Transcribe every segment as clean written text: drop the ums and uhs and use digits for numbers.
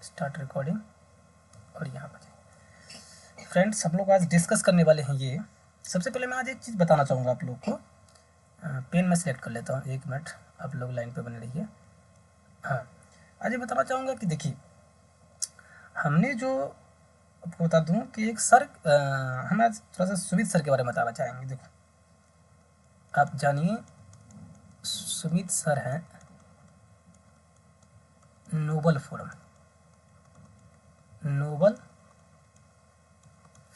Start recording. और यहाँ पर फ्रेंड्स हम लोग आज डिस्कस करने वाले हैं ये। सबसे पहले मैं आज एक चीज़ बताना चाहूँगा आप लोग को। पेन मैं सिलेक्ट कर लेता हूँ, 1 मिनट, आप लोग लाइन पे बने रहिए। हाँ, आज ये बताना चाहूँगा कि देखिए हमने जो आपको बता दूँ कि एक सर हम आज थोड़ा सा सुमित सर के बारे में बताना चाहेंगे। देखो आप जानिए, सुमित सर हैं नोबल फोरम, नोबल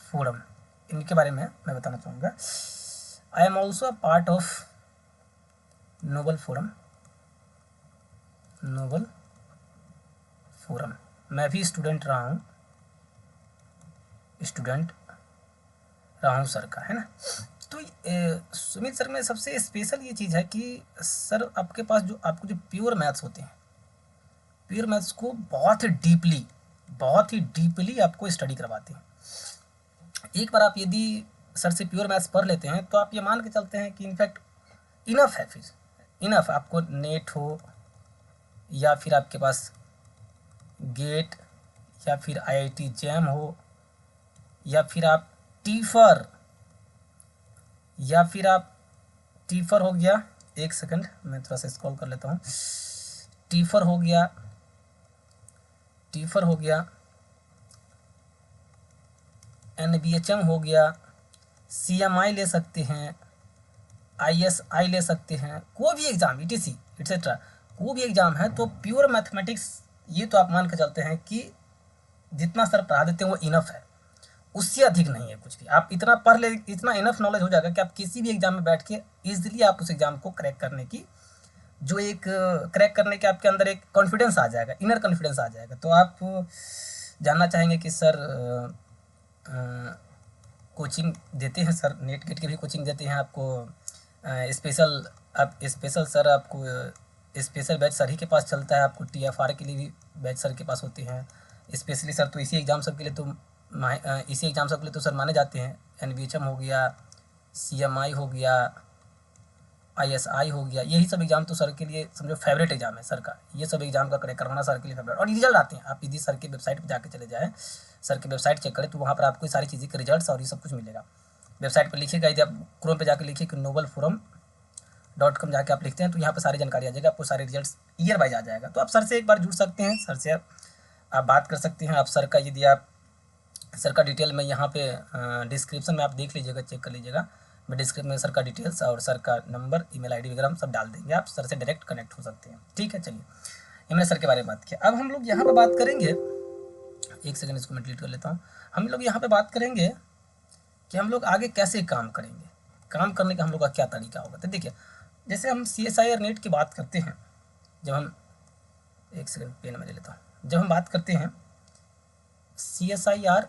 फोरम, इनके बारे में मैं बताना चाहूँगा। I am also a part of Noble Forum, Noble Forum. मैं भी स्टूडेंट रहा हूँ सर का, है ना। तो सुमित सर में सबसे स्पेशल ये चीज़ है कि सर आपके पास जो आपको जो प्योर मैथ्स होते हैं, प्योर मैथ्स को बहुत ही डीपली आपको स्टडी करवाते हैं। एक बार आप यदि सर से प्योर मैथ्स पढ़ लेते हैं तो आप ये मान के चलते हैं कि इनफैक्ट इनफ है, फिर इनफ आपको नेट हो या फिर आपके पास गेट या फिर आईआईटी जैम हो या फिर आप टीफर हो गया। एक सेकंड मैं थोड़ा सा स्क्रॉल कर लेता हूँ। टीफर हो गया, एनबीएचएम हो गया, सीएमआई ले सकते हैं, आईएसआई ले सकते हैं, कोई भी एग्ज़ाम ईटीसी एटसेट्रा कोई भी एग्ज़ाम है तो प्योर मैथमेटिक्स ये तो आप मान के चलते हैं कि जितना सर पढ़ा देते हैं वो इनफ है, उससे अधिक नहीं है कुछ भी। आप इतना पढ़ ले, इतना इनफ नॉलेज हो जाएगा कि आप किसी भी एग्ज़ाम में बैठ के ईजिली आप उस एग्ज़ाम को क्रैक करने की जो एक क्रैक करने के आपके अंदर एक कॉन्फिडेंस आ जाएगा, इनर कॉन्फिडेंस आ जाएगा। तो आप जानना चाहेंगे कि सर कोचिंग देते हैं, सर नेट गेट की भी कोचिंग देते हैं आपको। स्पेशल सर आपको स्पेशल बैच सर ही के पास चलता है, आपको टीएफआर के लिए भी बैच सर के पास होते हैं। स्पेशली सर तो इसी एग्ज़ाम सब के लिए तो सर माने जाते हैं। एनबीएचएम हो गया, सीएमआई हो गया, आईएसआई हो गया, यही सब एग्ज़ाम तो सर के लिए समझो फेवरेट एग्ज़ाम है सर का। ये सब एग्ज़ाम का क्रैक करवाना सर के लिए फेवरेट। और रिजल्ट आते हैं, आप यदि सर की वेबसाइट पर जाके चले जाएँ, सर की वेबसाइट चेक करें तो वहाँ पर आपको सारी चीज़ें के रिजल्ट्स और ये सब कुछ मिलेगा। वेबसाइट पर लिखिएगा, यदि आप क्रोम पे जाके लिखिए कि novelforum.com जाके आप लिखते हैं तो यहाँ पर सारी जानकारी आ जाएगी, आपको सारे रिजल्ट्स ईयर वाइज आ जाएगा। तो आप सर से एक बार जुड़ सकते हैं, सर से आप बात कर सकते हैं। आप सर का यदि आप सर का डिटेल में यहाँ पे डिस्क्रिप्शन में आप देख लीजिएगा, चेक कर लीजिएगा। मैं डिस्क्रिप्शन में सर का डिटेल्स और सर का नंबर, ईमेल आईडी वगैरह हम सब डाल देंगे, आप सर से डायरेक्ट कनेक्ट हो सकते हैं। ठीक है, चलिए ये मैंने सर के बारे में बात किया। अब हम लोग यहाँ पर बात करेंगे, एक सेकंड इसको मैं डिलीट कर लेता हूँ। हम लोग यहाँ पे बात करेंगे कि हम लोग आगे कैसे काम करेंगे, काम करने का हम लोग का क्या तरीका होगा। तो देखिए जैसे हम CSI और नेट की बात करते हैं, जब हम एक सेकंड पेन में ले लेता हूँ, जब हम बात करते हैं CSI और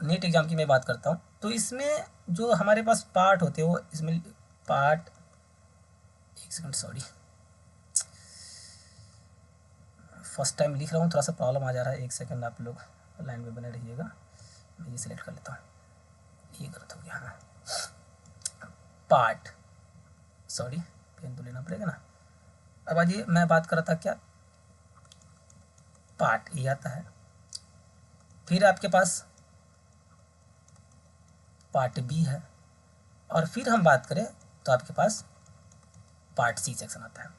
नेट एग्ज़ाम की मैं बात करता हूँ, तो इसमें जो हमारे पास पार्ट होते हैं वो इसमें पार्ट, एक सेकंड सॉरी, फर्स्ट टाइम लिख रहा हूँ, थोड़ा सा प्रॉब्लम आ जा रहा है। एक सेकंड आप लोग लाइन में बने रहिएगा, मैं ये सिलेक्ट कर लेता हूँ, ये गलत हो गया। हाँ, पार्ट, सॉरी पेन तो लेना पड़ेगा ना। अब आज ये मैं बात कर रहा था क्या, पार्ट ये आता है, फिर आपके पास पार्ट बी है, और फिर हम बात करें तो आपके पास पार्ट सी सेक्शन आता है।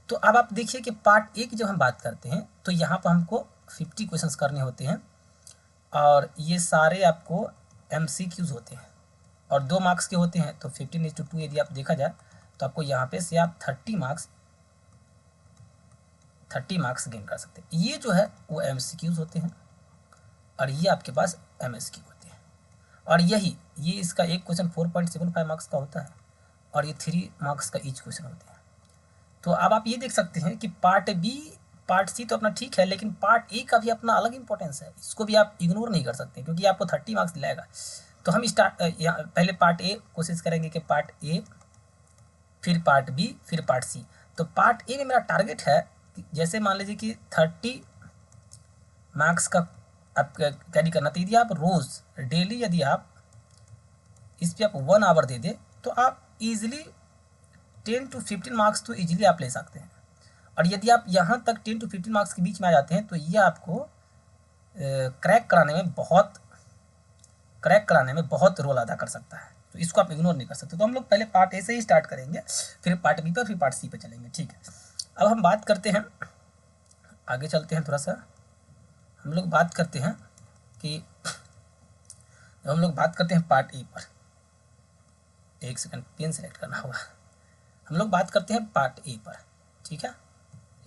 तो अब आप देखिए कि पार्ट ए की जब हम बात करते हैं तो यहाँ पर हमको 50 क्वेश्चंस करने होते हैं, और ये सारे आपको MCQs होते हैं और 2 मार्क्स के होते हैं। तो 15:2 यदि आप देखा जाए तो आपको यहाँ पे से आप 30 मार्क्स गेन कर सकते हैं। ये जो है वो MCQs होते हैं और ये आपके पास MSQ होते हैं, और ये इसका एक क्वेश्चन 4.75 मार्क्स का होता है और ये 3 मार्क्स का ईच क्वेश्चन होते हैं। तो अब आप ये देख सकते हैं कि पार्ट बी, पार्ट सी तो अपना ठीक है, लेकिन पार्ट ए का भी अपना अलग इंपॉर्टेंस है, इसको भी आप इग्नोर नहीं कर सकते क्योंकि आपको 30 मार्क्स दिलाएगा। तो हम पहले पार्ट ए कोशिश करेंगे कि पार्ट ए, फिर पार्ट बी, फिर पार्ट सी। तो पार्ट ए में मेरा टारगेट है कि जैसे मान लीजिए कि 30 मार्क्स का आप कैरी करना, तो यदि आप रोज़ डेली यदि आप इस पर आप 1 आवर दे दे तो आप ईजिली 10 to 15 मार्क्स तो ईजिली आप ले सकते हैं। और यदि आप यहाँ तक 10 to 15 मार्क्स के बीच में आ जाते हैं तो ये आपको क्रैक कराने में बहुत रोल अदा कर सकता है, तो इसको आप इग्नोर नहीं कर सकते। तो हम लोग पहले पार्ट ए से ही स्टार्ट करेंगे, फिर पार्ट बी पर, फिर पार्ट सी पर चलेंगे, ठीक है। अब हम बात करते हैं, आगे चलते हैं थोड़ा सा, हम लोग बात करते हैं कि हम लोग बात करते हैं पार्ट ए पर। एक सेकंड, पेन सेलेक्ट करना होगा। हम लोग बात करते हैं पार्ट ए पर, ठीक है।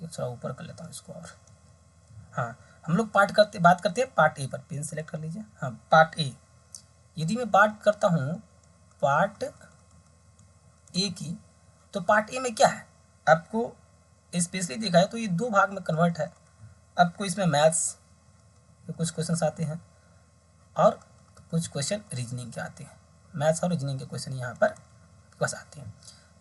थोड़ा ऊपर कर लेता हूँ इसको, और हाँ, हम लोग बात करते हैं पार्ट ए पर। पेन सेलेक्ट कर लीजिए। हाँ, पार्ट ए। यदि मैं बात करता हूँ पार्ट ए की, तो पार्ट ए में क्या है, आपको स्पेशली देखा है तो ये 2 भाग में कन्वर्ट है। आपको इसमें मैथ्स के कुछ क्वेश्चन आते हैं और कुछ क्वेश्चन रीजनिंग के आते हैं। मैथ्स और रीजनिंग के क्वेश्चन यहाँ पर बस आते हैं।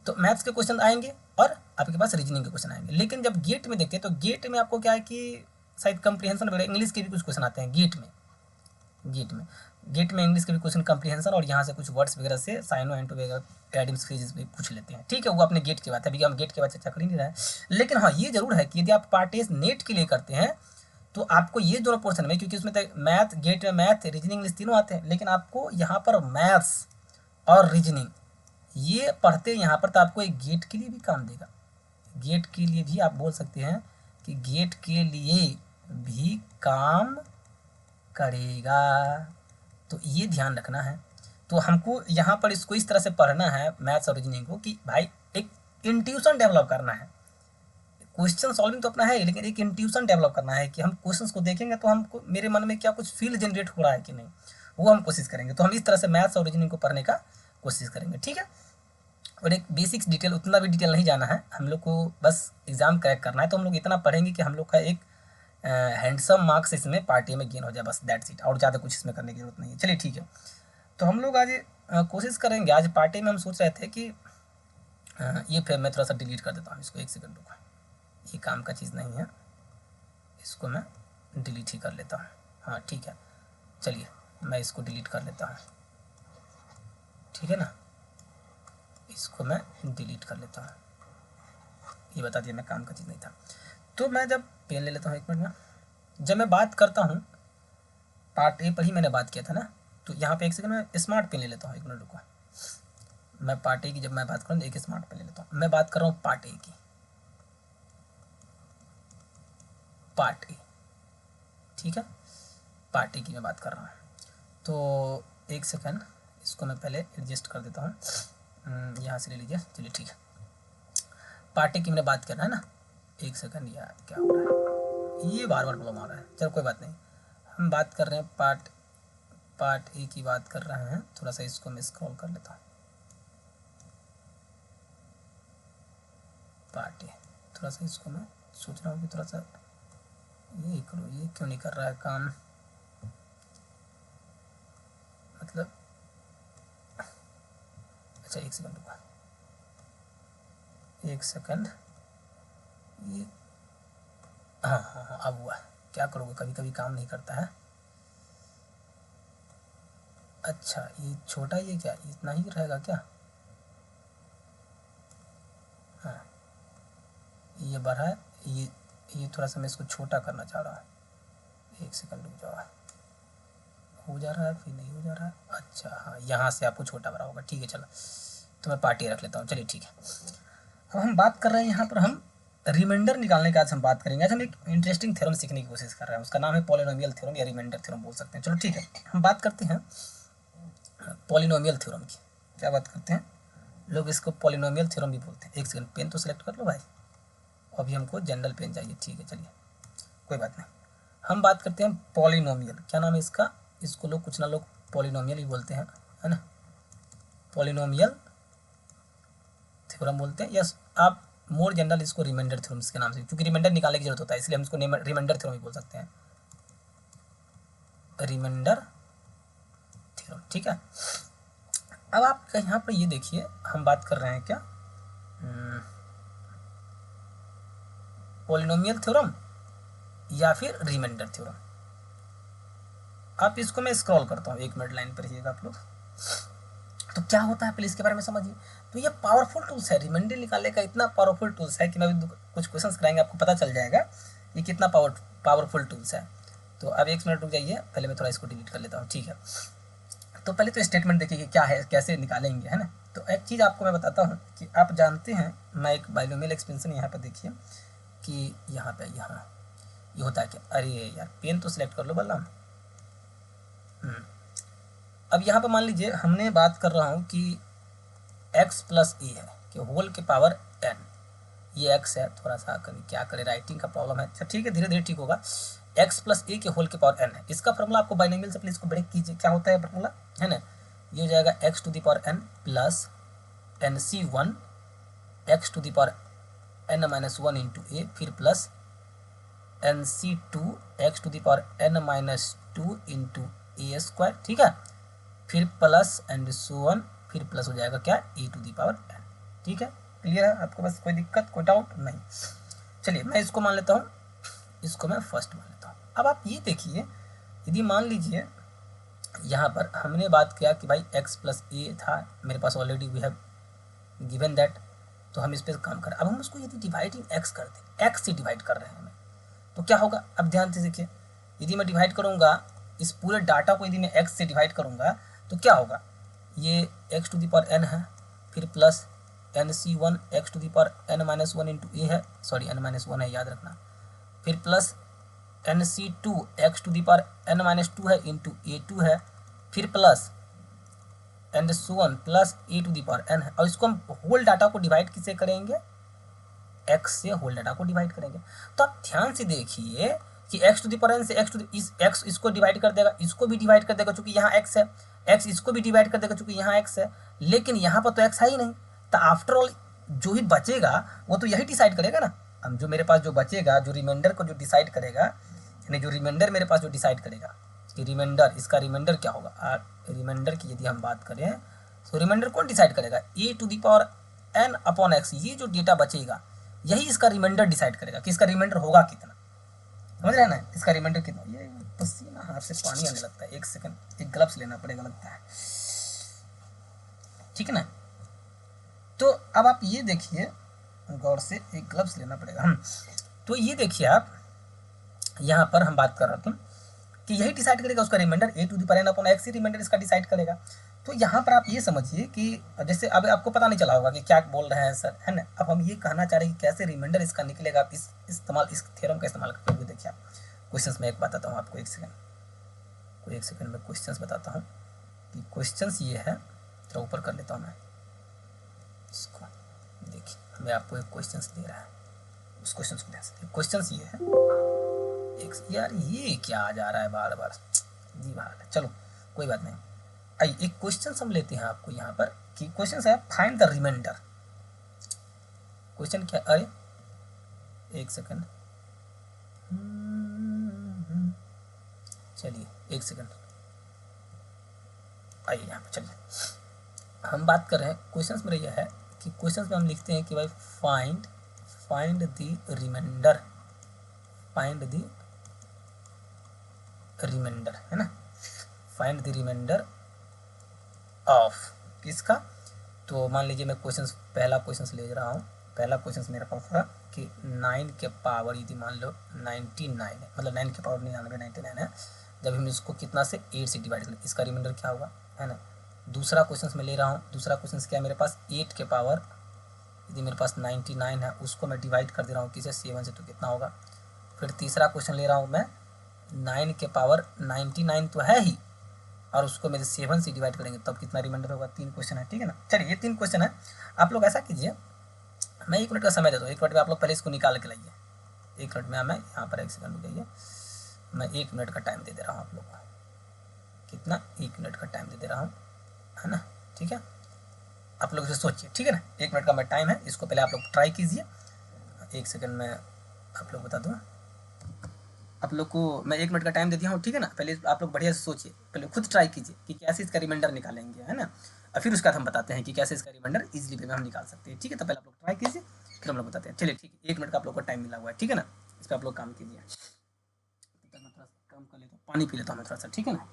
तो मैथ्स के क्वेश्चन आएंगे और आपके पास रीजनिंग के क्वेश्चन आएंगे। लेकिन जब गेट में देखते हैं तो गेट में आपको क्या है कि शायद कंप्रीहेंशन वगैरह, इंग्लिश के भी कुछ क्वेश्चन आते हैं गेट में इंग्लिश के भी क्वेश्चन कंप्रीहेंशन, और यहाँ से कुछ वर्ड्स वगैरह से साइनो एंटो वगैरह एडिम्स फ्रेजेस भी पूछ लेते हैं, ठीक है। वो अपने गेट की बात है, अभी हम गेट के बाद चर्चा कर ही नहीं रहे हैं। लेकिन हाँ, ये जरूर है कि यदि आप पार्ट ए नेट के लिए करते हैं तो आपको ये दोनों पोर्शन में, क्योंकि उसमें मैथ, गेट में मैथ, रीजनिंग, इंग्लिश तीनों आते हैं, लेकिन आपको यहाँ पर मैथ्स और रीजनिंग ये पढ़ते हैं यहाँ पर, तो आपको एक गेट के लिए भी काम देगा। गेट के लिए भी आप बोल सकते हैं कि गेट के लिए भी काम करेगा, तो ये ध्यान रखना है। तो हमको यहाँ पर इसको इस तरह से पढ़ना है मैथ्स और रीजनिंग को कि भाई एक इंट्यूशन डेवलप करना है। क्वेश्चन सॉल्विंग तो अपना है, लेकिन एक इंट्यूशन डेवलप करना है कि हम क्वेश्चंस को देखेंगे तो हमको, मेरे मन में क्या कुछ फील जनरेट हो रहा है कि नहीं, वो हम कोशिश करेंगे। तो हम इस तरह से मैथ्स और रीजनिंग को पढ़ने का कोशिश करेंगे, ठीक है। और एक बेसिक्स डिटेल, उतना भी डिटेल नहीं जाना है, हम लोग को बस एग्जाम क्रैक करना है। तो हम लोग इतना पढ़ेंगे कि हम लोग का एक हैंडसम मार्क्स इसमें पार्ट ए में गेन हो जाए, बस दैट्स इट, और ज़्यादा कुछ इसमें करने की जरूरत नहीं है। चलिए ठीक है, तो हम लोग आज कोशिश करेंगे, आज पार्ट ए में हम सोच रहे थे कि ये फिर मैं थोड़ा सा डिलीट कर देता हूँ इसको, एक सेकंड रुको, ये काम का चीज़ नहीं है, इसको मैं डिलीट ही कर लेता हूँ। हाँ ठीक है, चलिए मैं इसको डिलीट कर लेता हूँ, ठीक है ना, इसको मैं डिलीट कर लेता हूँ। ये बता दिया मैं, काम का चीज़ नहीं था। तो मैं जब पेन ले लेता हूँ, 1 मिनट में, जब मैं बात करता हूँ पार्ट ए पर ही मैंने बात किया था ना, तो यहाँ पे एक सेकंड में स्मार्ट पेन ले लेता हूँ, 1 मिनट रुको। मैं पार्ट ए की जब मैं बात करूँ, एक स्मार्ट पेन ले लेता हूँ। मैं बात कर रहा हूँ पार्ट ए की, पार्ट ए, ठीक है, पार्ट ए की मैं बात कर रहा हूँ। तो एक सेकंड, इसको मैं पहले एडजस्ट कर देता हूँ, यहाँ से ले लीजिए, चलिए ठीक है। पार्ट ए की मैंने बात करना है ना, एक सेकंड, यार क्या हो रहा है, ये बार बार प्रॉब्लम आ रहा है, चलो कोई बात नहीं। हम बात कर रहे हैं पार्ट ए की बात कर रहे हैं। थोड़ा सा इसको मैं स्क्रॉल कर लेता हूँ, पार्ट ए, थोड़ा सा इसको मैं सोच रहा हूँ कि थोड़ा सा ये करो, ये क्यों नहीं कर रहा है काम, मतलब अच्छा एक सेकंड रुको, एक सेकंड, ये हाँ हाँ हाँ अब हुआ। क्या करोगे, कभी कभी काम नहीं करता है। अच्छा ये छोटा, ये क्या इतना ही रहेगा क्या, हाँ ये बड़ा है, ये थोड़ा सा मैं इसको छोटा करना चाह रहा हूँ। एक सेकंड रुक जाओ, हो जा रहा है फिर नहीं हो जा रहा है। अच्छा हाँ, यहाँ से आपको छोटा बड़ा होगा, ठीक है चलो, तो मैं पार्ट ए रख लेता हूँ, चलिए ठीक है। अब हम बात कर रहे हैं यहाँ पर, हम रिमाइंडर निकालने का आज हम बात करेंगे। आज हम एक इंटरेस्टिंग थ्योरम सीखने की कोशिश कर रहे हैं, उसका नाम है पॉलिनोमियल थ्योरम या रिमाइंडर थ्योरम बोल सकते हैं। चलो ठीक है, हम बात करते हैं पॉलिनोमियल थ्योरम की। क्या बात करते हैं लोग, इसको पॉलिनोमियल थ्योरम भी बोलते हैं। एक सेकंड, पेन तो सेलेक्ट कर लो भाई, अभी हमको जनरल पेन चाहिए, ठीक है चलिए कोई बात नहीं। हम बात करते हैं पॉलिनोमियल, क्या नाम है इसका, इसको लोग कुछ ना लोग पॉलिनोमियल ही बोलते हैं, है ना, पॉलिनोमियल थ्योरम बोलते हैं, या आप मोर जनरल इसको रिमाइंडर थ्योरम के नाम से, क्योंकि रिमाइंडर निकालने की जरूरत होता है, इसलिए हम इसको रिमाइंडर थ्योरम ही बोल सकते हैं, रिमाइंडर थ्योरम, ठीक है। अब आप यहाँ पर ये देखिए, हम बात कर रहे हैं क्या, पॉलिनोमियल थ्योरम या फिर रिमाइंडर थ्योरम। आप इसको मैं स्क्रॉल करता हूँ, 1 मिनट लाइन पर रहिएगा आप लोग। तो क्या होता है पहले इसके बारे में समझिए। तो ये पावरफुल टूल्स है, रिमाइंडर निकालने का इतना पावरफुल टूल्स है कि मैं अभी कुछ क्वेश्चंस कराएंगे आपको पता चल जाएगा ये कितना पावरफुल टूल्स है। तो अब 1 मिनट रुक जाइए, पहले मैं थोड़ा इसको डिलीट कर लेता हूँ, ठीक है। तो पहले तो स्टेटमेंट देखिए कि क्या है, कैसे निकालेंगे, है ना। तो एक चीज़ आपको मैं बताता हूँ कि आप जानते हैं, मैं एक बाइनोमियल एक्सपेंशन यहाँ पर देखिए कि यहाँ ये होता है क्या, अरे यार पेन तो सिलेक्ट कर लो बल्ला। अब यहाँ पर मान लीजिए हमने बात कर रहा हूँ कि x प्लस ए है कि होल के पावर n, ये x है, थोड़ा सा क्या करें राइटिंग का प्रॉब्लम है, अच्छा ठीक है धीरे धीरे ठीक होगा। x प्लस ए के होल के पावर n है, इसका फॉर्मूला आपको बाइनोमियल से प्लीज इसको ब्रेक कीजिए, क्या होता है फॉर्मूला, है ना। ये हो जाएगा x to the power n plus nc1 x to the power n minus 1 into a, फिर plus nc2 x to the power n minus 2 into a square, ठीक है, फिर प्लस एंड सो ऑन, फिर प्लस हो जाएगा क्या e to the power n, ठीक है। क्लियर है आपको, बस कोई दिक्कत कोई डाउट नहीं। चलिए मैं इसको मान लेता हूँ, इसको मैं फर्स्ट मान लेता हूँ। अब आप ये देखिए, यदि मान लीजिए यहाँ पर हमने बात किया कि भाई x प्लस ए था मेरे पास already, we have given that, तो हम इस पर काम करें। अब हम उसको यदि डिवाइडिंग x कर दें, x से डिवाइड कर रहे हैं हमें, तो क्या होगा, अब ध्यान से देखिए, यदि मैं डिवाइड करूँगा इस पूरे डाटा को, यदि मैं x से डिवाइड करूँगा तो क्या होगा, ये x to the power n है, फिर plus nc1 x to the power n minus 1 into a है, सॉरी n माइनस 1 है याद रखना, फिर plus nc2 x to the power n minus 2 है इंटू a2 है, फिर plus and so on plus a to the power n है। और इसको हम होल डाटा को डिवाइड किससे करेंगे, x से होल डाटा को डिवाइड करेंगे। तो आप ध्यान से देखिए कि x to the power n से x इसको डिवाइड कर देगा, इसको भी डिवाइड कर देगा चूंकि यहाँ x है, x इसको भी डिवाइड कर देगा चूंकि यहाँ x है, लेकिन यहाँ पर तो x है ही नहीं। तो आफ्टर ऑल जो ही बचेगा वो तो यही डिसाइड करेगा ना। अब जो मेरे पास जो बचेगा, जो रिमाइंडर को जो डिसाइड करेगा, यानी जो रिमाइंडर मेरे पास जो डिसाइड करेगा कि रिमाइंडर, इसका रिमाइंडर क्या होगा, रिमाइंडर की यदि हम बात करें तो रिमाइंडर कौन डिसाइड करेगा, a to the power n upon x, ये जो डेटा बचेगा यही इसका रिमाइंडर डिसाइड करेगा कि इसका रिमाइंडर होगा कितना, समझ रहे हैं ना, इसका रिमाइंडर कितना। ये पसीना हाथ से पानी आने लगता है, एक सेकंड, एक ग्लव्स लेना पड़ेगा लगता है, ठीक है ना। तो अब आप ये देखिए गौर से, एक ग्लव्स लेना पड़ेगा। तो ये देखिए आप यहाँ पर हम बात कर रहे थे कि यही डिसाइड करेगा उसका remainder, a to the power n upon x ही रिमाइंडर इसका डिसाइड करेगा। तो यहाँ पर आप ये समझिए कि जैसे अब आपको पता नहीं चला होगा कि क्या बोल रहे हैं सर, है ना। अब हम ये कहना चाह रहे हैं कि कैसे रिमाइंडर इसका निकलेगा, आप इस थ्योरम का इस्तेमाल करते हुए देखिए आप क्वेश्चंस में एक बताता हूँ आपको, एक सेकंड में क्वेश्चंस बताता हूँ कि क्वेश्चंस ये है, थोड़ा ऊपर कर लेता हूँ मैं इसको, देखिए मैं आपको एक क्वेश्चंस दे रहा है, उस क्वेश्चन को ध्यान से, क्वेश्चंस ये है, यार ये क्या आ जा रहा है बार बार जी बात है, चलो कोई बात नहीं। आइए एक क्वेश्चन हम लेते हैं आपको यहाँ पर कि क्वेश्चन है फाइंड द रिमाइंडर। क्वेश्चन क्या, अरे एक सेकंड, चलिए एक सेकंड, आइए यहाँ पर चलिए हम बात कर रहे हैं क्वेश्चंस में। यह है कि क्वेश्चंस में हम लिखते हैं कि भाई find the remainder, find the remainder, है ना, फाइंड द रिमाइंडर ऑफ किसका। तो मान लीजिए मैं क्वेश्चंस, पहला क्वेश्चंस ले रहा हूँ, पहला क्वेश्चंस मेरे पास था कि 9 के पावर यदि मान लो 99 है, मतलब 9 के पावर 99 है, जब हम इसको कितना से 8 से डिवाइड करें इसका रिमाइंडर क्या होगा, है ना। दूसरा क्वेश्चंस मैं ले रहा हूँ, दूसरा क्वेश्चंस क्या है मेरे पास, 8 के पावर यदि मेरे पास 99 है उसको मैं डिवाइड कर दे रहा हूँ किसे, 7 से, तो कितना होगा। फिर तीसरा क्वेश्चन ले रहा हूँ मैं, 9 के पावर 99 तो है ही, और उसको मेरे 7 से डिवाइड करेंगे तब कितना रिमाइंडर होगा। 3 क्वेश्चन है, ठीक है ना। चलिए ये 3 क्वेश्चन है, आप लोग ऐसा कीजिए, मैं 1 मिनट का समय देता हूँ, 1 मिनट में आप लोग पहले इसको निकाल के लाइए, 1 मिनट में। मैं यहाँ पर 1 सेकंड रुकिए, मैं 1 मिनट का टाइम दे दे रहा हूँ आप लोग को, कितना, 1 मिनट का टाइम दे रहा हूँ, है ना, ठीक है। आप लोग इसे सोचिए, ठीक है ना, 1 मिनट का मैं टाइम है, इसको पहले आप लोग ट्राई कीजिए। 1 सेकंड में आप लोग बता दूँ, आप लोग को मैं 1 मिनट का टाइम दे दिया हूँ, ठीक है ना। पहले आप लोग बढ़िया से सोचिए, पहले खुद ट्राई कीजिए कि कैसे इसका रिमाइंडर निकालेंगे, है ना, और फिर उसके बाद हम बताते हैं कि कैसे इसका रिमाइंडर इजीली वे में हम निकाल सकते हैं, ठीक है। तो पहले आप लोग ट्राई कीजिए, फिर हम लोग बताते हैं। चलिए ठीक है, 1 मिनट का आप लोग को टाइम मिला हुआ है, ठीक है ना, इस पर आप लोग काम कीजिए। मैं थोड़ा सा काम कर लेता हूँ, पानी पी लेता हूँ मैं थोड़ा सा, ठीक है ना।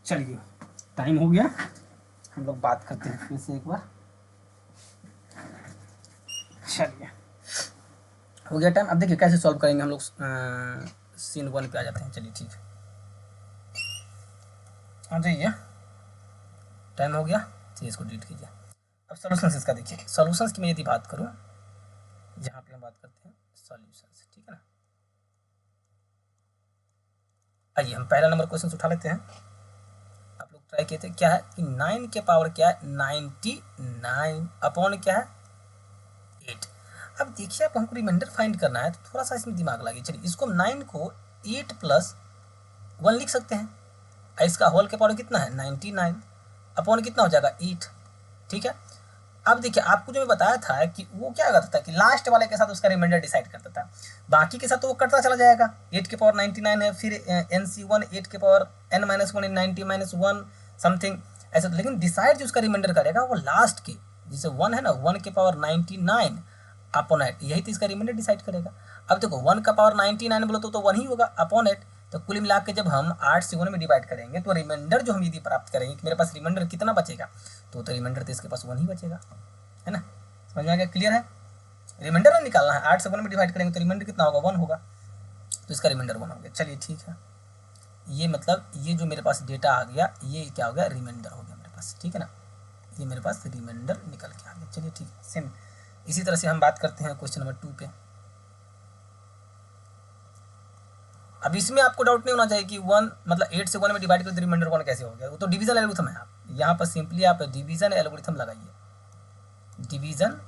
चलिए टाइम हो गया, हम लोग बात करते हैं फिर से एक बार। चलिए हो गया टाइम। अब देखिए कैसे सॉल्व करेंगे हम लोग। सीन 1 पे आ जाते हैं। चलिए ठीक है, आ जाइए, टाइम हो गया। चलिए इसको डिलीट कीजिए। अब सॉल्यूशंस इसका देखिए। सॉल्यूशंस की मैं यदि बात करूँ, जहाँ पे हम बात करते हैं सॉल्यूशंस, ठीक है ना। आइए हम पहला नंबर क्वेश्चन उठा लेते हैं। आप लोग ट्राई किए थे, क्या है कि 9 के पावर क्या है 99 अपॉन क्या है 8। अब देखिए आप हमको रिमाइंडर फाइंड करना है, तो थोड़ा सा इसमें दिमाग लगे। चलिए इसको 9 को 8 प्लस 1 लिख सकते हैं। इसका होल के पावर कितना है 99 अपॉन कितना हो जाएगा 8, ठीक है। अब देखिए आपको जो मैं बताया था कि वो क्या करता था कि लास्ट वाले के साथ उसका रिमाइंडर डिसाइड करता था, बाकी के साथ तो वो करता चला जाएगा। 8 के पावर 99 है, फिर NC1 8 के पावर n-1 90-1 समथिंग ऐसा। लेकिन डिसाइड जो उसका रिमाइंडर करेगा वो लास्ट के, जैसे 1 है ना, 1 के पावर 99 अपॉन 8, यही तो इसका रिमाइंडर डिसाइड करेगा। अब देखो 1 का पावर 99 बोलो तो 1 ही होगा अपॉन 8। तो कुल मिला के जब हम 8 से 1 में डिवाइड करेंगे तो रिमाइंडर जो हम यदि प्राप्त करेंगे कि मेरे पास रिमाइंडर कितना बचेगा, तो रिमाइंडर तो इसके पास 1 ही बचेगा, है ना। समझ में आ गया, क्लियर है। रिमाइंडर ना निकालना है, 8 से 1 में डिवाइड करेंगे तो रिमाइंडर कितना होगा 1 होगा, तो इसका रिमाइंडर 1 हो गया। चलिए ठीक है, ये मतलब ये जो मेरे पास डेटा आ गया ये क्या हो गया, रिमाइंडर हो गया मेरे पास, ठीक है ना। ये मेरे पास रिमाइंडर निकल के आ गया। चलिए ठीक है, सेम इसी तरह से हम बात करते हैं क्वेश्चन नंबर 2 पे। अब इसमें आपको डाउट नहीं होना चाहिए कि 1 मतलब 8 से 1 में डिवाइड करके रिमाइंडर 1 कैसे हो गया, वो तो डिवीजन एल्गोरिथम है। आप यहाँ पर सिंपली आप डिवीजन एल्गोरिथम लगाइए, डिवीजन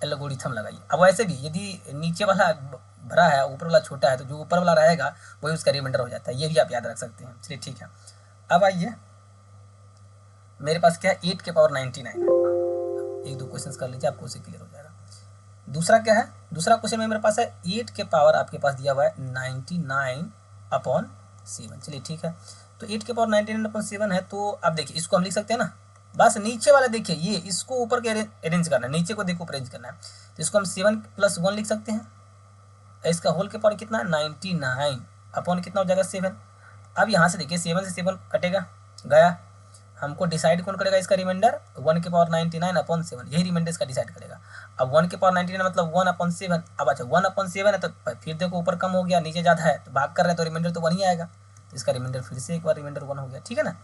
एल्गोरिथम लगाइए। अब वैसे भी यदि नीचे वाला बड़ा है ऊपर वाला छोटा है, तो जो ऊपर वाला रहेगा वही उसका रिमाइंडर हो जाता है, ये भी आप याद रख सकते हैं। चलिए ठीक है, अब आइए मेरे पास क्या है 8 के पावर 99 है। एक दो क्वेश्चन कर लीजिए, आपको उसे क्लियर हो जाएगा। दूसरा क्या है, दूसरा क्वेश्चन में मेरे पास है 8 के पावर आपके पास दिया हुआ है 99 अपॉन 7। चलिए ठीक है, तो 8 के पावर 99 अपॉन 7 है, तो अब देखिए इसको हम लिख सकते हैं ना। बस नीचे वाला देखिए, ये इसको ऊपर के अरेंज करना है, नीचे को देखो अरेंज करना है, तो इसको हम 7 प्लस 1 लिख सकते हैं। इसका होल के पावर कितना है 99 अपॉन कितना हो जाएगा 7। अब यहाँ से देखिए 7 से 7 कटेगा गया, हमको डिसाइड कौन करेगा इसका रिमाइंडर 1 के पावर 99 अपॉन 7, यही रिमाइंडर इसका डिसाइड करेगा। अब 1 के पावर 99 मतलब 1 अपॉन 7। अब अच्छा 1 अपॉन 7 है तो फिर देखो ऊपर कम हो गया नीचे ज़्यादा है, तो भाग कर रहे हैं तो रिमाइंडर तो 1 ही आएगा, तो इसका रिमाइंडर फिर से एक बार रिमाइंडर 1 हो गया, ठीक है ना।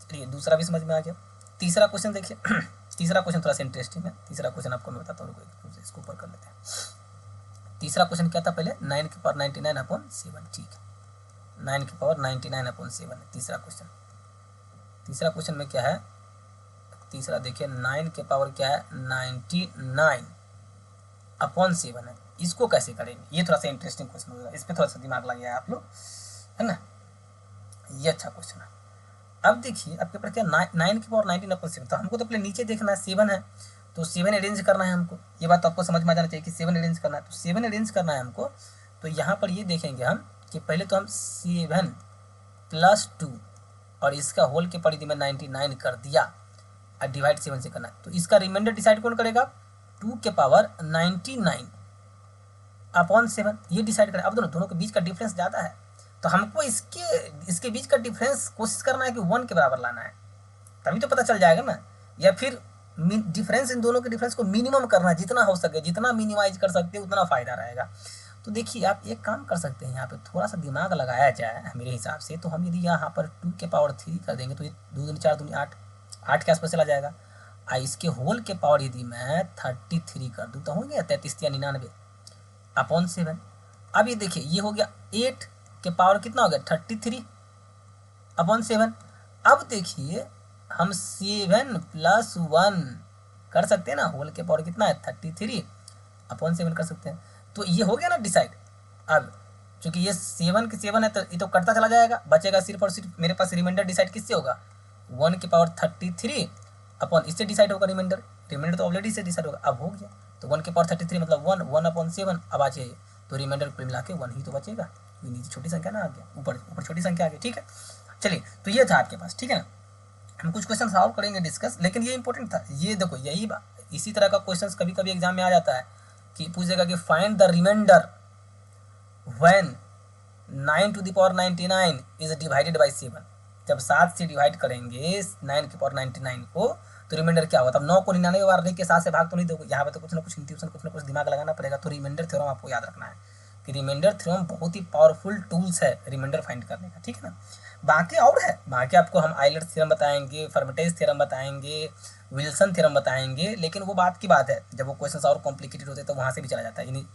चलिए दूसरा भी समझ में आ गया। तीसरा क्वेश्चन देखिए तीसरा क्वेश्चन थोड़ा सा इंटरेस्टिंग है। तीसरा क्वेश्चन आपको मैं बताता हूँ, इसको ऊपर कर लेते हैं। तीसरा क्वेश्चन क्या था पहले 9 के पावर 99 अपॉन 7, ठीक है 9 के पावर 99 अपॉन 7 है तीसरा क्वेश्चन। तीसरा क्वेश्चन में क्या है, तीसरा देखिए 9 के पावर क्या है 99 अपॉन 7 है, इसको कैसे करेंगे, ये थोड़ा सा इंटरेस्टिंग क्वेश्चन होगा, इस पर थोड़ा सा दिमाग लगाइए आप लोग, है ना। ये अच्छा क्वेश्चन है। अब देखिए आपके पास क्या 9 के पावर 19 अपॉन 7, तो हमको तो पहले नीचे देखना है 7 है, तो 7 अरेंज करना है हमको। ये बात तो आपको समझ में आ जाना चाहिए कि 7 अरेंज करना है, तो 7 अरेंज करना है हमको। तो यहाँ पर ये देखेंगे हम कि पहले तो हम 7 प्लस 2 और इसका होल के परिधि में 99 कर दिया और डिवाइड 7 से करना है, तो इसका रिमाइंडर डिसाइड कौन करेगा 2 के पावर 99 अपॉन 7, ये डिसाइड करें। अब दोनों के बीच का डिफरेंस ज़्यादा है, तो हमको इसके बीच का डिफरेंस कोशिश करना है कि 1 के बराबर लाना है, तभी तो पता चल जाएगा ना। या फिर डिफरेंस इन दोनों के डिफरेंस को मिनिमम करना है, जितना हो सके, जितना मिनिमाइज कर सकते हैं उतना फ़ायदा रहेगा। तो देखिए आप एक काम कर सकते हैं, यहाँ पे थोड़ा सा दिमाग लगाया जाए मेरे हिसाब से, तो हम यदि यहाँ पर 2 के पावर 3 कर देंगे तो ये 2 दूनी 4 दूनी 8 के आसपास चला जाएगा। इसके होल के पावर यदि मैं 33 कर दूँ तो हो गया 33 या 99 अपॉन 7। अब ये देखिए ये हो गया 8 के पावर कितना हो गया 33 अपॉन 7। अब देखिए हम 7 प्लस 1 कर सकते हैं ना, होल के पावर कितना है 33 अपॉन 7 कर सकते हैं, तो ये हो गया ना डिसाइड। अब चूंकि ये 7 के 7 है तो ये तो कटता चला जाएगा, बचेगा सिर्फ और सिर्फ मेरे पास रिमाइंडर डिसाइड किससे होगा 1 के पावर 33 अपॉन इससे डिसाइड होगा रिमाइंडर, रिमाइंडर तो ऑलरेडी से डिसाइड होगा। अब हो गया तो 1 के पावर 33 मतलब 1 अपॉन 7, अब आ जाइए तो रिमाइंडर कुल मिला के 1 ही तो बचेगा, नीचे छोटी संख्या ना आ गया, ऊपर छोटी संख्या आ गई, ठीक है। चलिए तो ये था आपके पास, ठीक है ना। हम कुछ क्वेश्चन सॉल्व करेंगे डिस्कस, लेकिन ये इंपॉर्टेंट था, ये देखो यही इसी तरह का क्वेश्चन कभी कभी एग्जाम में आ जाता है कि पूछेगा कि find the remainder when 9 to the power 99 is divided by 7। जब 7 से डिवाइड करेंगे 9 की पावर 99 को तो रिमाइंडर क्या होगा? तब 9 को 99 बार लेके 7 से भाग तो नहीं दोगे, यहाँ पे तो कुछ ना कुछ इंट्यूशन, कुछ ना कुछ दिमाग लगाना पड़ेगा। तो रिमाइंडर थ्योरम आपको याद रखना है कि रिमाइंडर थ्योरम बहुत ही पावरफुल टूल्स है रिमाइंडर फाइंड करने का, ठीक है ना। बाकी और है, बाकी आपको हम आइलर्स थ्योरम बताएंगे, फर्मेटेज थ्योरम बताएंगे, विल्सन थ्योरम बताएंगे, लेकिन वो बात की बात है, जब वो क्वेश्चन और कॉम्प्लिकेटेड होते हैं तो वहाँ से भी चला जाता है, यानी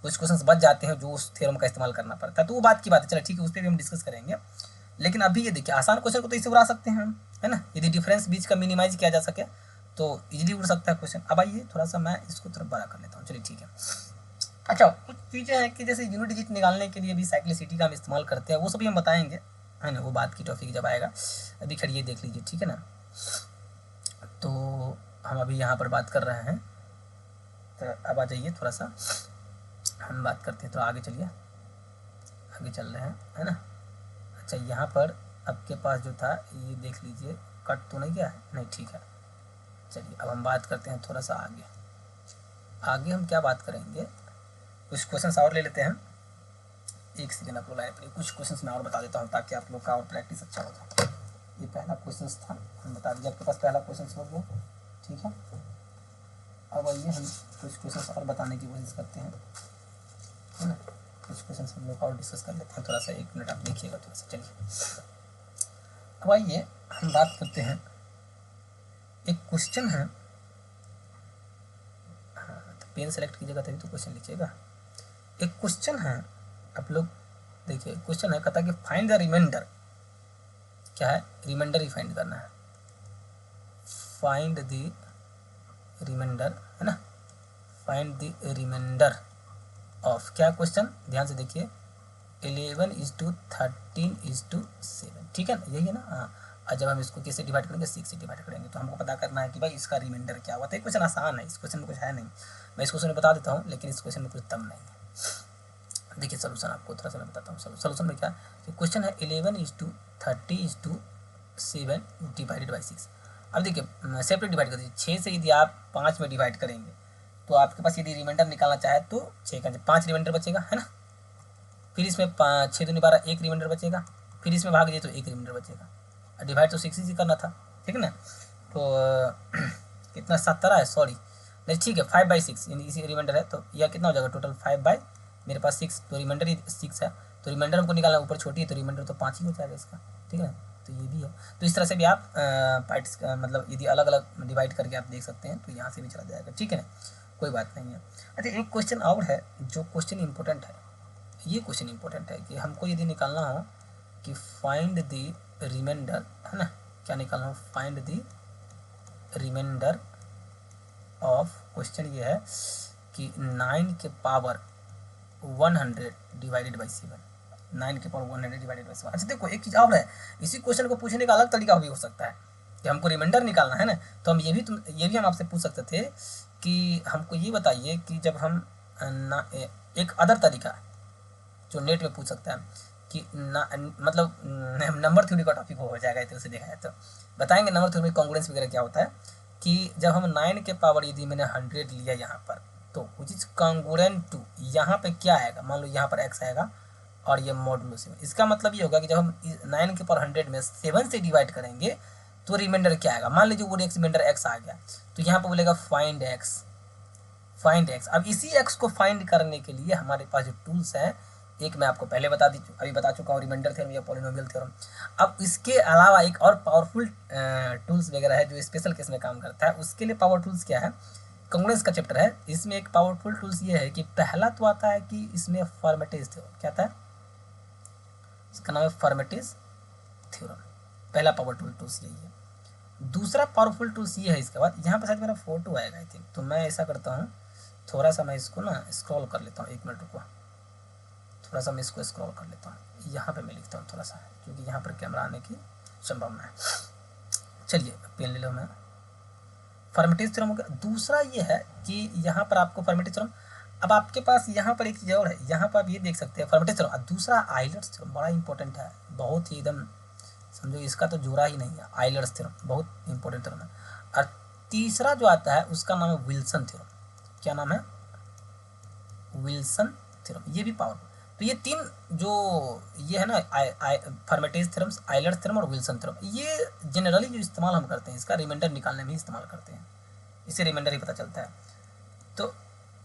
कुछ क्वेश्चन बच जाते हैं जो उस थ्योरम का इस्तेमाल करना पड़ता है, तो वो बात की बात है। चलो ठीक है, उस पर भी हम डिस्कस करेंगे। लेकिन अभी ये देखिए, आसान क्वेश्चन को तो इसे उड़ा सकते हैं हम, है ना, यदि डिफरेंस बीच का मिनिमाइज किया जा सके तो इजीली उड़ सकता है क्वेश्चन। अब आइए थोड़ा सा मैं इसको थोड़ा बड़ा कर लेता हूँ, चलिए ठीक है। अच्छा, कुछ चीज़ें हैं कि जैसे यूनिट डिजिट निकालने के लिए भी साइक्लिसिटी का हम इस्तेमाल करते हैं, वो सभी हम बताएंगे, है ना, वो बात की टॉपिक जब आएगा। अभी खड़िए देख लीजिए, ठीक है ना। तो हम अभी यहाँ पर बात कर रहे हैं, तो अब आ जाइए थोड़ा सा हम बात करते हैं, तो आगे चलिए, आगे चल रहे हैं, है ना। अच्छा, यहाँ पर आपके पास जो था ये देख लीजिए, कट तो नहीं गया है? नहीं, ठीक है। चलिए अब हम बात करते हैं थोड़ा सा आगे। आगे हम क्या बात करेंगे, कुछ क्वेश्चंस और ले लेते हैं। एक सेकेंड आप लोग लाइन पर, कुछ क्वेश्चंस मैं और बता देता हूँ ताकि आप लोग का और प्रैक्टिस अच्छा हो जाए। ये पहला क्वेश्चन था, हम बता दीजिए आपके पास पहला क्वेश्चन हो गया, ठीक है। अब आइए हम कुछ क्वेश्चंस और बताने की कोशिश करते हैं, है ना। कुछ क्वेश्चंस हम लोग और डिस्कस कर लेते हैं, थोड़ा सा 1 मिनट आप देखिएगा थोड़ा सा। चलिए अब आइए हम बात करते हैं, एक क्वेश्चन है, तो पेन सेलेक्ट कीजिएगा तभी तो क्वेश्चन लिखिएगा। एक क्वेश्चन है, आप लोग देखिए, क्वेश्चन है, कहता है कि फाइंड द रिमाइंडर, क्या है, रिमाइंडर ही फाइंड करना है, फाइंड द रिमाइंडर, है ना, फाइंड द रिमाइंडर ऑफ, क्या क्वेश्चन ध्यान से देखिए, 11:13:7, ठीक है ना, यही है ना, हाँ। और जब हम इसको किससे डिवाइड करेंगे, 6 से डिवाइड करेंगे, तो हमको पता करना है कि भाई इसका रिमाइंडर क्या हुआ। तो एक क्वेश्चन आसान है, इस क्वेश्चन में कुछ है नहीं, मैं इस क्वेश्चन में बता देता हूँ, लेकिन इस क्वेश्चन में कुछ दम नहीं है। देखिए सोल्यूशन आपको थोड़ा सा मैं बताता हूँ। सोल्यूशन में क्या है, क्वेश्चन है 11:30:7 डिवाइडेड बाई 6। अब देखिए सेपरेट डिवाइड कर दीजिए, 6 से यदि आप 5 में डिवाइड करेंगे तो आपके पास यदि रिमाइंडर निकालना चाहे तो 6 का 5 रिमाइंडर बचेगा, है ना। फिर इसमें 6 दूनी 12, 1 रिमाइंडर बचेगा, फिर इसमें भाग दिए तो 1 रिमाइंडर बचेगा, और डिवाइड तो 6 ही करना था, ठीक है ना। तो कितना 17 है, सॉरी नहीं, ठीक है, 5/6 यानी इसी रिमाइंडर है, तो यह कितना हो जाएगा टोटल 5 मेरे पास 6, तो रिमाइंडर ही 6 है, तो रिमाइंडर हमको निकालना, ऊपर छोटी है तो रिमाइंडर तो 5 ही हो जाएगा इसका, ठीक है ना। तो ये भी है, तो इस तरह से भी आप पार्ट्स मतलब यदि अलग अलग डिवाइड करके आप देख सकते हैं, तो यहाँ से भी चला जाएगा, ठीक है ना, कोई बात नहीं है। अच्छा, एक क्वेश्चन और है जो क्वेश्चन इंपॉर्टेंट है, ये क्वेश्चन इंपॉर्टेंट है कि हमको यदि निकालना हो कि फाइंड द रिमाइंडर, है ना, क्या निकालना हो, find the remainder of, question ये है कि 9 के पावर 100 डिवाइडेड बाई 7, 9 के पावर 100 डिवाइडेड बाई 7। अच्छा देखो, एक चीज़ और है, इसी क्वेश्चन को पूछने का अलग तरीका भी हो सकता है कि हमको रिमाइंडर निकालना है ना, तो हम ये भी हम आपसे पूछ सकते थे कि हमको ये बताइए कि जब हम एक अदर तरीका जो नेट में पूछ सकता है कि मतलब नंबर थ्योरी का टॉपिक हो जाएगा, इस तरह से देखा जाए तो बताएंगे नंबर थ्योरी में कॉन्ग्रुएंस वगैरह क्या होता है, कि जब हम 9 के पावर यदि मैंने 100 लिया यहाँ पर, तो विच इज कॉन्ग्रुएंट टू, यहाँ पे क्या आएगा, मान लो यहाँ पर x आएगा और ये मॉडुलो 7, इसका मतलब ये होगा कि जब हम 9 के पावर 100 में 7 से डिवाइड करेंगे तो रिमाइंडर क्या आएगा, मान लीजिए वो रिमाइंडर x आ गया, तो यहाँ पर बोलेगा फाइंड x, फाइंड x। अब इसी x को फाइंड करने के लिए हमारे पास जो टूल्स हैं, एक मैं आपको पहले अभी बता चुका हूँ, रिमाइंडर थ्योरम या पॉलिनोमियल थ्योरम। अब इसके अलावा एक और पावरफुल टूल्स वगैरह है जो स्पेशल केस में काम करता है, उसके लिए पावर टूल्स क्या है, कांग्रुएंस का चैप्टर है, इसमें एक पावरफुल टूल्स ये है कि पहला तो आता है कि इसमें फॉर्मेटेज थ्योरम, क्या आता है, इसका नाम है फॉर्मेटेज थ्योरम, पहला पावर टूल्स यही है। दूसरा पावरफुल टूल्स ये है, इसके बाद यहाँ पर शायद मेरा फोटो आएगा आई थिंक, तो मैं ऐसा करता हूँ, थोड़ा सा मैं इसको ना स्क्रॉल कर लेता हूँ, 1 मिनट रुको, थोड़ा सा मैं इसको स्क्रॉल कर लेता हूँ, यहाँ पे मैं लिखता हूँ थोड़ा सा, क्योंकि यहाँ पर कैमरा आने की संभावना है। चलिए पेन ले लो, मैं फॉर्मेटेज थ्योरम हो गया। दूसरा ये है कि यहाँ पर आपको फॉर्मेटेज थ्योरम, अब आपके पास यहाँ पर एक चीज़ और है, यहाँ पर आप ये देख सकते हैं फॉर्मेटेज थ्योरम, दूसरा आइलर्स थ्योरम, बड़ा इंपॉर्टेंट है, बहुत ही एकदम समझो इसका तो जोड़ा ही नहीं है, आइलर्स थ्योरम बहुत इंपॉर्टेंट थ्योरम है। और तीसरा जो आता है उसका नाम है विल्सन थ्योरम, क्या नाम है, विल्सन थ्योरम, ये भी पावरफुल। तो ये तीन जो ये है ना फर्मेटेज थ्योरम्स, आइलर थ्योरम और विल्सन थ्योरम, ये जनरली जो इस्तेमाल हम करते हैं इसका रिमाइंडर निकालने में इस्तेमाल करते हैं, इससे रिमाइंडर ही पता चलता है। तो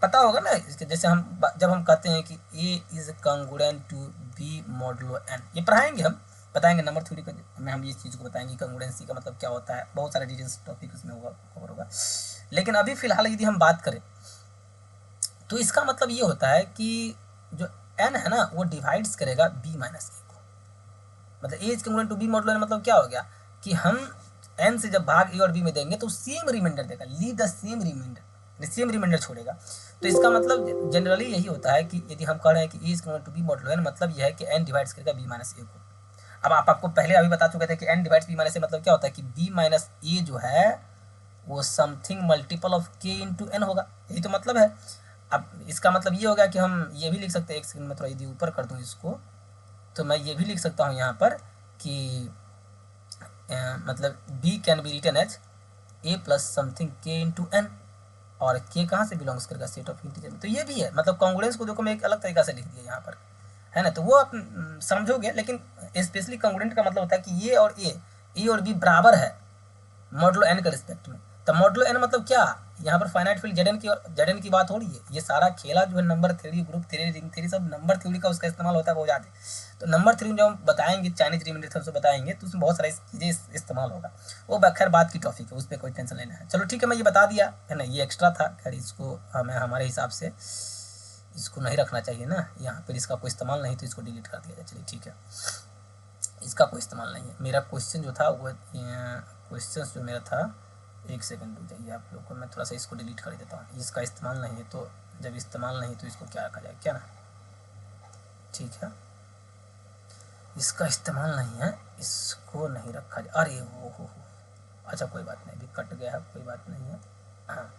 पता होगा ना इसके, जैसे हम जब हम कहते हैं कि a is congruent to b modulo n, ये पढ़ाएंगे हम, बताएंगे नंबर थ्योरी में हम ये चीज़ को बताएंगे कॉन्ग्रुएंसी का मतलब क्या होता है, बहुत सारे डिटेल्स टॉपिक उसमें होगा, कवर होगा। लेकिन अभी फिलहाल यदि हम बात करें तो इसका मतलब ये होता है कि जो एन है ना वो डिवाइड्स करेगा बी माइनस ए को, मतलब a is congruent to b modulo n मतलब क्या हो गया कि हम एन से जब भाग ए और बी में देंगे तो सेम रिमाइंडर देगा, leave the same remainder, same remainder छोड़ेगा। तो इसका मतलब जनरली यही होता है कि यदि हम कह रहे हैं कि a is congruent to b modulo n, मतलब यह है कि एन डिवाइड्स करेगा बी माइनस ए को। अब आपको पहले अभी बता चुके थे कि n divides b minus a मतलब क्या होता है कि बी माइनस ए जो है वो समथिंग मल्टीपल ऑफ के इंटू एन होगा, यही तो मतलब है। अब इसका मतलब ये हो गया कि हम ये भी लिख सकते हैं, एक सेकंड में थोड़ा यदि ऊपर कर दूँ इसको, तो मैं ये भी लिख सकता हूँ यहाँ पर कि मतलब b can be written as a plus something k into n, और k कहाँ से बिलोंग्स करेगा, सेट ऑफ इंटीजर में। तो ये भी है, मतलब कॉन्ग्रुएंस को देखो मैं एक अलग तरीका से लिख दिया यहाँ पर, है ना, तो वो आप समझोगे। लेकिन स्पेशली कॉन्ग्रुएंट का मतलब होता है कि ये और ए और बी बराबर है मॉडुलो एन के रिस्पेक्ट में। तो मॉडुलो एन मतलब क्या, यहाँ पर फाइनाइट फील्ड जेड एन की बात हो रही है। ये सारा खेला जो है number theory, group theory, ring theory, सब नंबर थ्योरी का उसका इस्तेमाल होता है बहुत ज़्यादा। तो नंबर थ्योरी जब हम बताएंगे, चाइनीज रिमाइंडर थ्योरम से बताएंगे, तो उसमें बहुत सारी चीज़ें इस्तेमाल होगा, वो खैर बात की टॉपिक है, उस पर कोई टेंशन लेना है। चलो ठीक है, मैं ये बता दिया है ना, ये एक्स्ट्रा था, खैर इसको हमें हमारे हिसाब से इसको नहीं रखना चाहिए ना, यहाँ पर इसका कोई इस्तेमाल नहीं, तो इसको डिलीट कर दिया जाए। चलिए ठीक है, इसका कोई इस्तेमाल नहीं है। मेरा क्वेश्चन जो था वो क्वेश्चन जो मेरा था, एक सेकंड रुक जाइए आप लोग को, मैं थोड़ा सा इसको डिलीट कर देता हूँ। इसका इस्तेमाल नहीं है, तो जब इस्तेमाल नहीं तो इसको क्या रखा जाए, क्या ना, ठीक है, इसका इस्तेमाल नहीं है, इसको नहीं रखा जाए। अरे वो हो, अच्छा कोई बात नहीं, अभी कट गया है, कोई बात नहीं है। हाँ,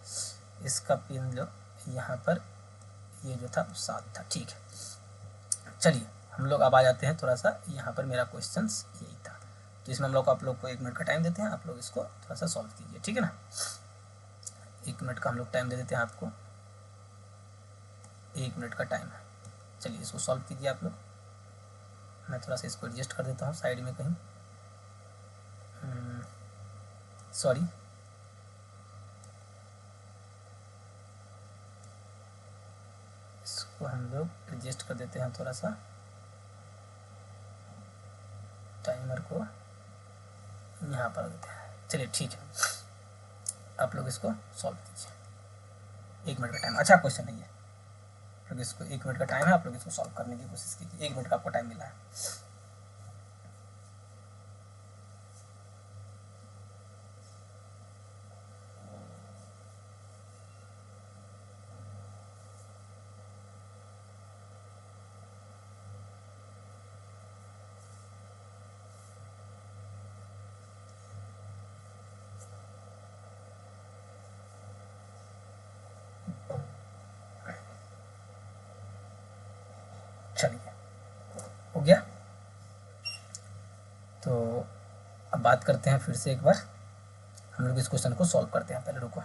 इसका पिन लो, यहाँ पर ये जो था 7 था, ठीक है। चलिए हम लोग अब आ जाते हैं थोड़ा सा, यहाँ पर मेरा क्वेश्चन यही था, तो इसमें हम लोग आप लोग को 1 मिनट का टाइम देते हैं, आप लोग इसको थोड़ा सा सॉल्व कीजिए, ठीक है ना। 1 मिनट का हम लोग टाइम दे देते हैं आपको, 1 मिनट का टाइम है। चलिए इसको सॉल्व कीजिए आप लोग। मैं थोड़ा सा इसको एडजस्ट कर देता हूँ साइड में कहीं, सॉरी, इसको हम लोग एडजस्ट कर देते हैं थोड़ा सा, टाइमर को यहाँ पर देते हैं। चलिए ठीक है, आप लोग इसको सॉल्व कीजिए, 1 मिनट का टाइम, अच्छा क्वेश्चन नहीं है, आप लोग इसको 1 मिनट का टाइम है, आप लोग इसको सॉल्व करने की कोशिश कीजिए, 1 मिनट का आपको टाइम मिला है। चलिए हो गया, तो अब बात करते हैं फिर से एक बार, हम लोग इस क्वेश्चन को सॉल्व करते हैं, पहले रुको,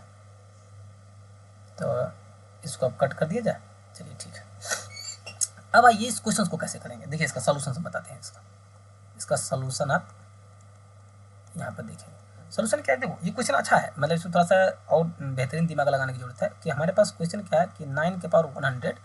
तो इसको अब कट कर दिया जाए। चलिए ठीक है, अब आइए इस क्वेश्चन को कैसे करेंगे, देखिए इसका सॉल्यूशन हम बताते हैं। इसका सॉल्यूशन आप यहाँ पर देखेंगे, सॉल्यूशन क्या है, देखो ये क्वेश्चन अच्छा है, मतलब इसमें थोड़ा सा और बेहतरीन दिमाग लगाने की जरूरत है कि हमारे पास क्वेश्चन क्या है कि 9 के पावर 100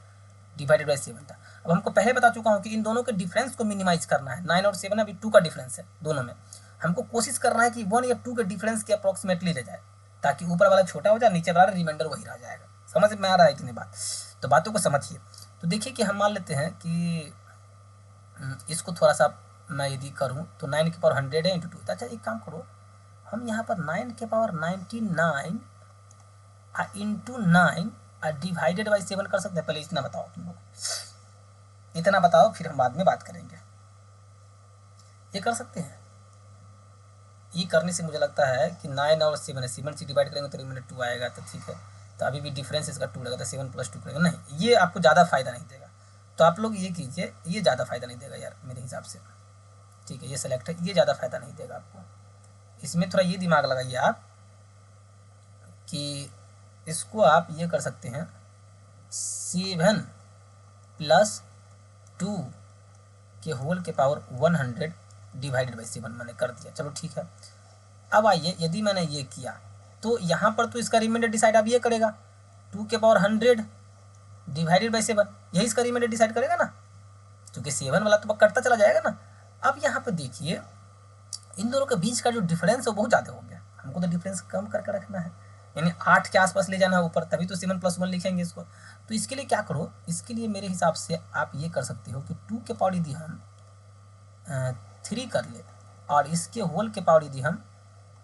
डिवाइडेड बाई 7 था। अब हमको पहले बता चुका हूँ कि इन दोनों के डिफरेंस को मिनिमाइज करना है, 9 और 7 अभी 2 का डिफरेंस है दोनों में, हमको कोशिश करना है कि 1 या 2 के डिफरेंस के अप्रॉक्सीमेटली ले जाए, ताकि ऊपर वाला छोटा हो जाए, नीचे वाला रिमाइंडर वही रह जाएगा। समझ में आ रहा है कि नहीं बात, तो बातों को समझिए। तो देखिए कि हम मान लेते हैं कि इसको थोड़ा सा मैं यदि करूँ तो 9 के पावर 100 है इंटू 2, अच्छा एक काम करो, हम यहाँ पर 9 के पावर 99 इंटू 9 डिवाइडेड बाई 7 कर सकते हैं। पहले इतना बताओ तुम लोग, इतना बताओ, फिर हम बाद में बात करेंगे। ये कर सकते हैं, ये करने से मुझे लगता है कि 9 और 7 है, 7 से डिवाइड करेंगे तो रिमाइंडर 2 आएगा, तो ठीक है, तो अभी भी डिफरेंस इसका 2 लगा, तो 7 + 2 करेंगे, नहीं ये आपको ज़्यादा फायदा नहीं देगा, तो आप लोग ये कीजिए, ये ज़्यादा फायदा नहीं देगा यार मेरे हिसाब से, ठीक है, ये सेलेक्ट है, ये ज़्यादा फायदा नहीं देगा आपको। इसमें थोड़ा ये दिमाग लगाइए आप कि इसको आप ये कर सकते हैं 7 + 2 के होल के पावर 100 डिवाइडेड बाई 7 मैंने कर दिया। चलो ठीक है। अब आइए, यदि मैंने ये किया तो यहाँ पर तो इसका रिमाइंडर डिसाइड अब ये करेगा, 2 के पावर 100 डिवाइडेड बाई 7, यही इसका रिमाइंडर डिसाइड करेगा ना, क्योंकि 7 वाला तो कटता चला जाएगा ना। अब यहाँ पर देखिए इन दोनों के बीच का जो डिफरेंस है वो बहुत ज़्यादा हो गया, हमको तो डिफरेंस कम करके रखना है, यानी 8 के आसपास ले जाना है ऊपर, तभी तो 7 + 1 लिखेंगे इसको। तो इसके लिए क्या करो, इसके लिए मेरे हिसाब से आप ये कर सकते हो कि 2 के पावर यदि हम 3 कर ले और इसके होल के पावर यदि हम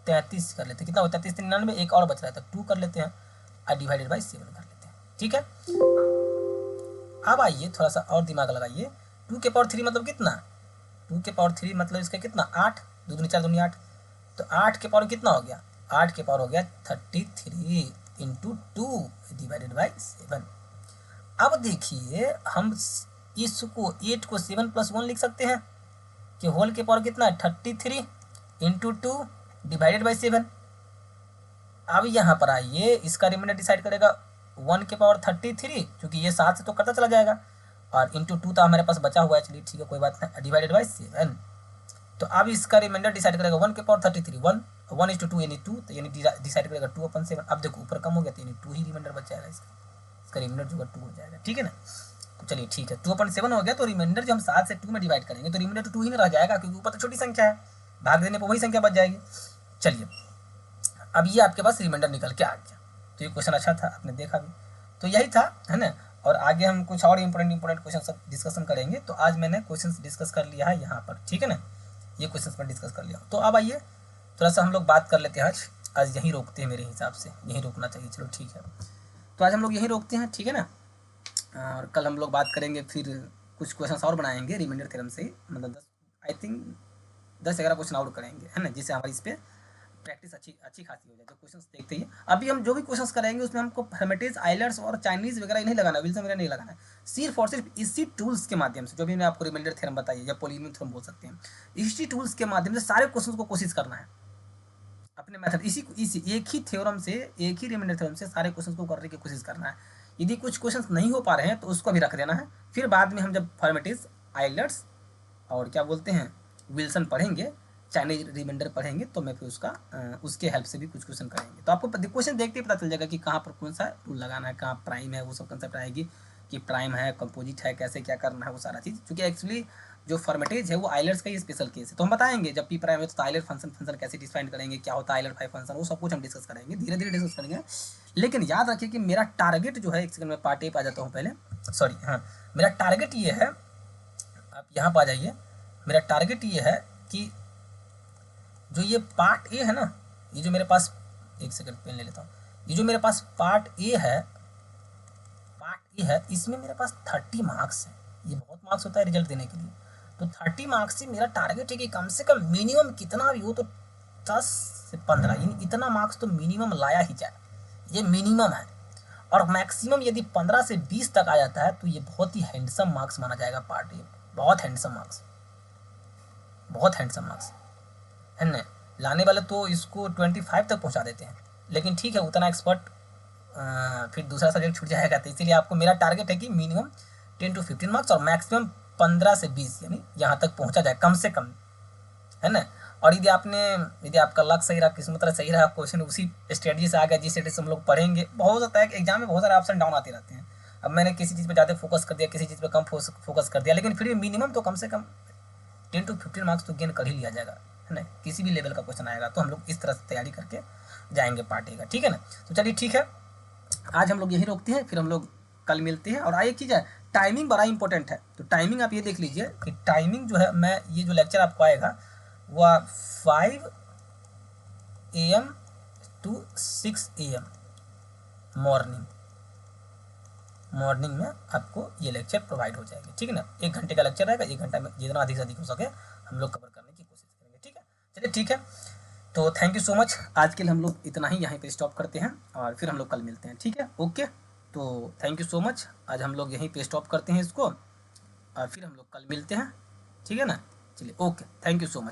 33 कर लेते, कितना होता है 33 99, एक और बच रहा है तो 2 कर लेते हैं और डिवाइडेड बाई 7 कर लेते हैं। ठीक है। अब आइए थोड़ा सा और दिमाग लगाइए, 2 के पावर 3 मतलब कितना, 2 के पावर 3 मतलब इसका कितना 8, 2 दूनी 4 दूनी 8, तो 8 के पावर कितना हो गया, 8 के पावर हो गया 33 इंटू 2 डिवाइडेड बाई 7। अब देखिए हम इसको 8 को 7 + 1 लिख सकते हैं कि होल के पावर कितना है 33 इंटू 2 डिवाइडेड बाई 7। अब यहाँ पर आइए, इसका रिमाइंडर डिसाइड करेगा 1 के पावर 33, क्योंकि ये 7 से तो करता चला जाएगा, और इंटू 2 तो हमारे पास बचा हुआ है, चलिए ठीक है कोई बात नहीं, डिवाइडेड बाई 7। तो अब इसका रिमाइंडर डिसाइड करेगा 1 के पावर 33, 1:2 यानी 2, तो यानी डिसाइड करेगा 2/7। अब देखो ऊपर कम हो गया तो यानी 2 ही रिमाइंडर बच जाएगा, इसका रिमाइंडर जो है 2 हो जाएगा। ठीक है ना, तो चलिए ठीक है, 2/7 हो गया, तो रिमाइंडर जो हम 7 से 2 में डिवाइड करेंगे तो रिमाइंडर तो 2 ही ना रह जाएगा, क्योंकि ऊपर तो छोटी संख्या है, भाग देने पर वही संख्या बच जाएगी। चलिए अब ये आपके पास रिमाइंडर निकल के आ गया, तो ये क्वेश्चन अच्छा था, आपने देखा भी, तो यही था, है ना। और आगे हम कुछ और इंपॉर्टेंट क्वेश्चन सब डिस्कशन करेंगे। तो आज मैंने क्वेश्चन डिस्कस कर लिया है यहाँ पर, ठीक है ना, ये क्वेश्चन पर डिस्कस कर लिया। तो अब आइए थोड़ा सा हम लोग बात कर लेते हैं, आज यहीं रोकते हैं, मेरे हिसाब से यहीं रोकना चाहिए। चलो ठीक है, तो आज हम लोग यहीं रोकते हैं, ठीक है ना, और कल हम लोग बात करेंगे, फिर कुछ क्वेश्चन और बनाएंगे रिमाइंडर थ्योरम से, मतलब 10-11 क्वेश्चन और करेंगे, है ना, जिससे हमारी इस पर प्रैक्टिस अच्छी खासी हो जाए। तो क्वेश्चंस देखते ही अभी हम जो भी क्वेश्चंस करेंगे उसमें हमको हेर्मिटिज, आइलर्स और चाइनीज वगैरह नहीं लगाना, विल्सन वगैरह नहीं लगाना है, सिर्फ और सिर्फ इसी टूल्स के माध्यम से, जो भी मैं आपको रिमाइंडर थ्योरम बताइए या पॉलीनोमियल थ्योरम बोल सकते हैं, इसी टूल्स के माध्यम से सारे क्वेश्चंस को कोशिश करना है अपने मेथड, इसी एक ही थ्योरम से, एक ही रिमाइंडर थ्योरम से सारे क्वेश्चंस को करने की कोशिश करना है। यदि कुछ क्वेश्चंस नहीं हो पा रहे हैं तो उसको भी रख देना है, फिर बाद में हम जब हेर्मिटिज, आइलर्स और क्या बोलते हैं विल्सन पढ़ेंगे, चाइनीज रिमाइंडर पढ़ेंगे, तो मैं फिर उसके हेल्प से भी कुछ क्वेश्चन करेंगे। तो आपको क्वेश्चन देखते ही पता चल जाएगा कि कहाँ पर कौन सा रूल लगाना है, कहाँ प्राइम है, वो सब कंसेप्ट आएगी कि प्राइम है, कंपोजिट है, कैसे क्या करना है, वो सारा चीज़। क्योंकि एक्चुअली जो फॉर्मेटेज है वो आइलर्स का ही स्पेशल केस है, तो हम बताएंगे जब पी प्राइम है तो आइलर फंक्शन कैसे डिफाइन करेंगे, क्या होता है आइलर फाइव फंक्शन, वो सब कुछ हम डिस्कस करेंगे, धीरे धीरे डिस्कस करेंगे। लेकिन याद रखिए कि मेरा टारगेट जो है, एक सेकंड में पार्ट ए पे आ जाता हूँ पहले, सॉरी, हाँ, मेरा टारगेट ये है, आप यहाँ पर आ जाइए, मेरा टारगेट ये है कि जो ये पार्ट ए है ना, ये जो मेरे पास, एक सेकंड पेन ले लेता हूँ, ये जो मेरे पास पार्ट ए है, इसमें मेरे पास 30 मार्क्स है, ये बहुत मार्क्स होता है रिजल्ट देने के लिए। तो 30 मार्क्स से मेरा टारगेट है कि कम से कम मिनिमम कितना भी हो तो 10 से 15, यानी इतना मार्क्स तो मिनिमम लाया ही जाए, ये मिनिमम है। और मैक्सिमम यदि 15 से 20 तक आ जाता है तो ये बहुत ही हैंडसम मार्क्स माना जाएगा पार्ट ए, बहुत हैंडसम मार्क्स, बहुत हैंडसम मार्क्स, है ना। लाने वाले तो इसको 25 तक पहुंचा देते हैं, लेकिन ठीक है, उतना एक्सपर्ट फिर दूसरा सब्जेक्ट छूट जाएगा, तो इसीलिए आपको मेरा टारगेट है कि मिनिमम 10 to 15 मार्क्स और मैक्सिमम 15 से 20, यानी यहाँ तक पहुँचा जाए कम से कम, है ना। और यदि आपका लक सही रहा, किस्मत सही रहा, क्वेश्चन उसी स्ट्रेटजी से आ गया जिस स्ट्रेटजी से हम लोग पढ़ेंगे, बहुत होता है कि एग्जाम में बहुत सारे अप्स एंड डाउन आते रहते हैं। अब मैंने किसी चीज़ पर ज़्यादा फोकस कर दिया, किसी चीज़ पर कम फोकस कर दिया, लेकिन फिर भी मिनिमम तो कम से कम 10 to 15 मार्क्स तो गेन कर ही लिया जाएगा, है ना। किसी भी लेवल का क्वेश्चन आएगा तो हम लोग इस तरह से तैयारी करके जाएंगे पार्ट ए का, ठीक है ना। तो चलिए ठीक है, आज हम लोग यही रोकते हैं, फिर हम लोग कल मिलते हैं। और एक चीज़ है, टाइमिंग बड़ा इंपॉर्टेंट है, तो टाइमिंग आप ये देख लीजिए कि टाइमिंग जो है, मैं ये जो लेक्चर आपको आएगा वह 5 AM to 6 AM मॉर्निंग में आपको ये लेक्चर प्रोवाइड हो जाएंगे, ठीक है ना। 1 घंटे का लेक्चर रहेगा, 1 घंटा में जितना अधिक से अधिक हो सके हम लोग कवर करने की कोशिश करेंगे, ठीक है। चलिए ठीक है, तो थैंक यू सो मच, आज के लिए हम लोग इतना ही यहीं पे स्टॉप करते हैं और फिर हम लोग कल मिलते हैं, ठीक है, ओके। तो थैंक यू सो मच, आज हम लोग यहीं पे स्टॉप करते हैं इसको और फिर हम लोग कल मिलते हैं, ठीक है ना। चलिए okay, thank you so much.